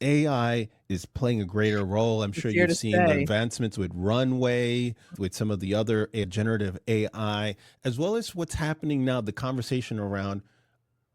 AI is playing a greater role. I'm sure It's here you've to seen the stay. advancements with Runway, with some of the other generative AI, as well as what's happening now, the conversation around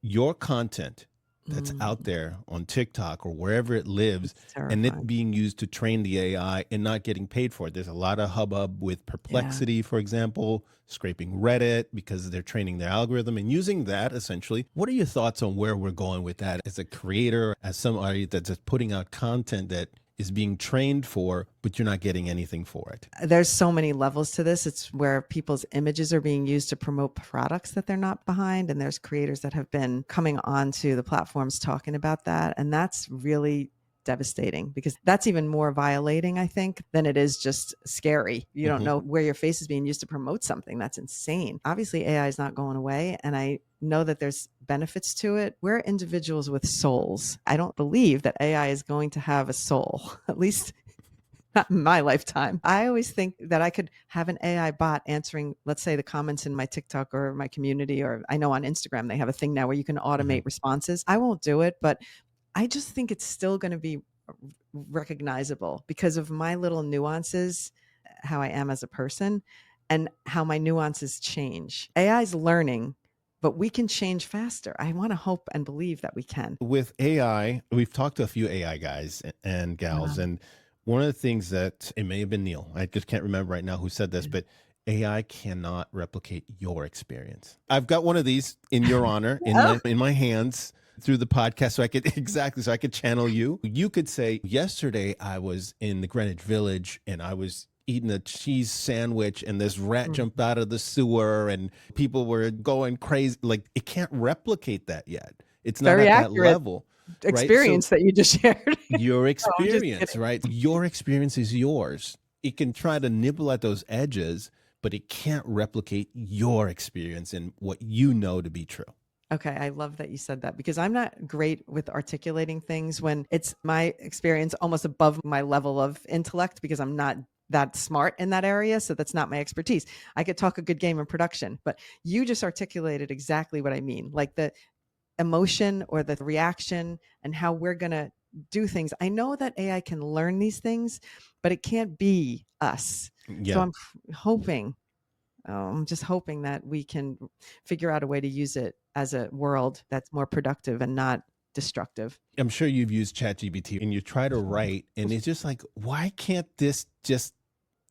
your content that's out Mm, there on TikTok or wherever it lives, it's and it terrifying. being used to train the AI and not getting paid for it. There's a lot of hubbub with Yeah. Perplexity, for example, scraping Reddit because they're training their algorithm and using that essentially. What are your thoughts on where we're going with that as a creator, as somebody that's just putting out content that is being trained for, but you're not getting anything for it? There's so many levels to this. It's where people's images are being used to promote products that they're not behind. And there's creators that have been coming onto the platforms talking about that. And that's really devastating because that's even more violating, I think, than it is just scary. You don't Hmm. know where your face is being used to promote something. That's insane. Obviously, AI is not going away. And I know that there's benefits to it. We're individuals with souls. I don't believe that AI is going to have a soul, at least not in my lifetime. I always think that I could have an AI bot answering, let's say, the comments in my TikTok or my community, or I know on Instagram they have a thing now where you can Hmm. automate responses. I won't do it, but I just think it's still going to be recognizable because of my little nuances, how I am as a person, and how my nuances change. AI is learning, but we can change faster. I want to hope and believe that we can. With AI, we've talked to a few AI guys and gals, Um, and one of the things that it may have been Neil, I just can't remember right now who said this, but AI cannot replicate your experience. I've got one of these in your honor oh, in my hands through the podcast so I could exactly so I could channel you. You could say, yesterday I was in the Greenwich Village and I was eating a cheese sandwich and this rat mm, jumped out of the sewer and people were going crazy. Like, it can't replicate that yet. It's not very at that accurate level, right? So experience that you just shared. your No, I'm just experience, kidding. right? Your experience is yours. It can try to nibble at those edges, but it can't replicate your experience and what you know to be true. Okay, I love that you said that because I'm not great with articulating things when it's my experience almost above my level of intellect because I'm not that smart in that area. So that's not my expertise. I could talk a good game in production, but you just articulated exactly what I mean. Like the emotion or the reaction and how we're going to do things. I know that AI can learn these things, but it can't be us. So Yeah. I'm just hoping that we can figure out a way to use it as a world that's more productive and not destructive. I'm sure you've used ChatGPT and you try to write, and it's just like, why can't this just,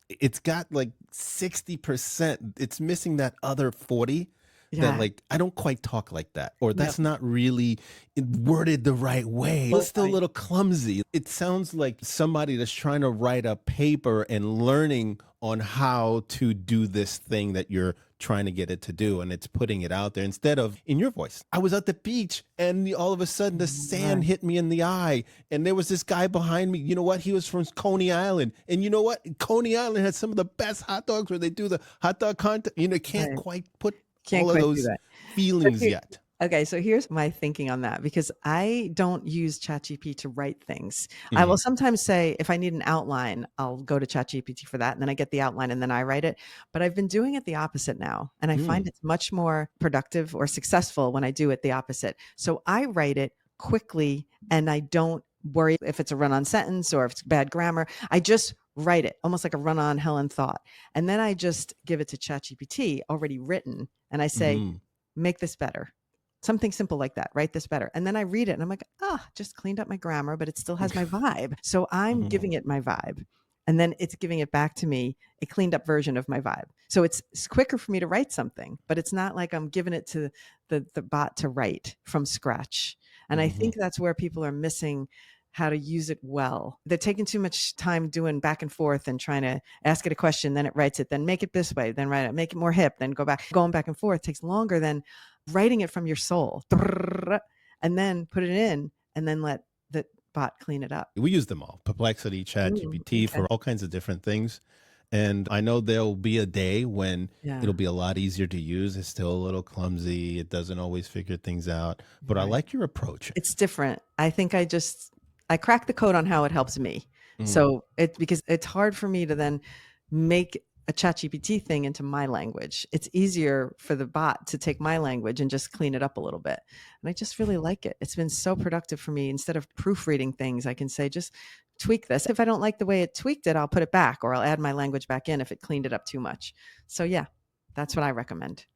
it's got like 60%. It's missing that other 40 that, Yeah. like, I don't quite talk like that, or No. that's not really worded the right way. So It's still a funny. little clumsy. It sounds like somebody that's trying to write a paper and learning on how to do this thing that you're trying to get it to do, and it's putting it out there instead of in your voice. I was at the beach and all of a sudden the sand Right. hit me in the eye, and there was this guy behind me. You know what? He was from Coney Island, and you know what? Coney Island has some of the best hot dogs where they do the hot dog contest. You know, can't Right. quite put Can't all of quite do those that. So feelings here, yet. okay, so here's my thinking on that because I don't use ChatGPT to write things. I will Hmm. sometimes say if I need an outline, I'll go to ChatGPT for that, and then I get the outline and then I write it. But I've been doing it the opposite now, and I find Mm. it's much more productive or successful when I do it the opposite. So I write it quickly, and I don't worry if it's a run-on sentence or if it's bad grammar. I just write it almost like a run-on Helen thought, and then I just give it to ChatGPT already written, and I say, Hmm. make this better. Something simple like that, write this better. And then I read it and I'm like, just cleaned up my grammar, but it still has my vibe. So I'm Hmm. giving it my vibe. And then it's giving it back to me, a cleaned up version of my vibe. So it's quicker for me to write something, but it's not like I'm giving it to the bot to write from scratch. And I Hmm. think that's where people are missing how to use it well. They're taking too much time doing back and forth and trying to ask it a question, then it writes it, then make it this way, then write it, make it more hip, then go back. Going back and forth takes longer than writing it from your soul and then put it in and then let the bot clean it up. We use them all: Perplexity, ChatGPT, Okay. for all kinds of different things. And I know there'll be a day when Yeah. it'll be a lot easier to use. It's still a little clumsy. It doesn't always figure things out. But I Right. like your approach. It's different. I think I cracked the code on how it helps me. Mm. So it's because it's hard for me to then make a ChatGPT thing into my language. It's easier for the bot to take my language and just clean it up a little bit. And I just really like it. It's been so productive for me. Instead of proofreading things, I can say, just tweak this. If I don't like the way it tweaked it, I'll put it back, or I'll add my language back in if it cleaned it up too much. So yeah, that's what I recommend.